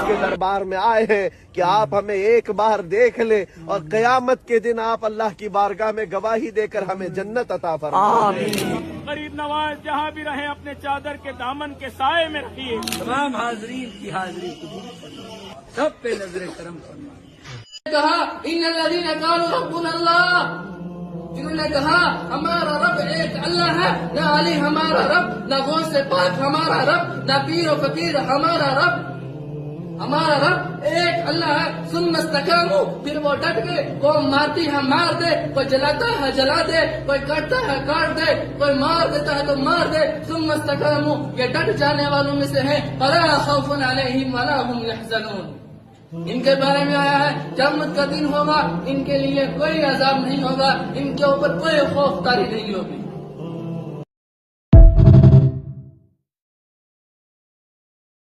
کے دربار میں آئے ہیں کہ آپ ہمیں ایک بار دیکھ لیں اور قیامت کے دن آپ اللہ کی بارگاہ میں گواہی دے کر ہمیں جنت عطا فرمائیں۔ غریب نواز جہاں بھی رہیں اپنے چادر کے دامن کے سائے میں رکھیے۔ تمام حاضرین کی حاضری قبول فرمائے، سب پہ نظر کرم فرمائے۔ کہا ان الذین قالوا ربنا اللہ، جنہوں نے کہا ہمارا رب ایک اللہ ہے، نہ علی ہمارا رب، نہ غوث پاک ہمارا رب، نہ پیر و فقیر ہمارا رب، ہمارا رب ایک اللہ ہے۔ ثم استقاموا، پھر وہ ڈٹ گئے، کوئی مارتی ہے مار دے، کوئی جلاتا ہے جلا دے، کوئی کاٹتا ہے کاٹ دے، کوئی مار دیتا ہے تو مار دے۔ ثم استقاموا، یہ ڈٹ جانے والوں میں سے ہیں۔ فلا خوف علیہم ولا هم يحزنون، ان کے بارے میں آیا ہے قیامت کا دن ہوگا، ان کے لیے کوئی عذاب نہیں ہوگا، ان کے اوپر کوئی خوف طاری نہیں ہوگی۔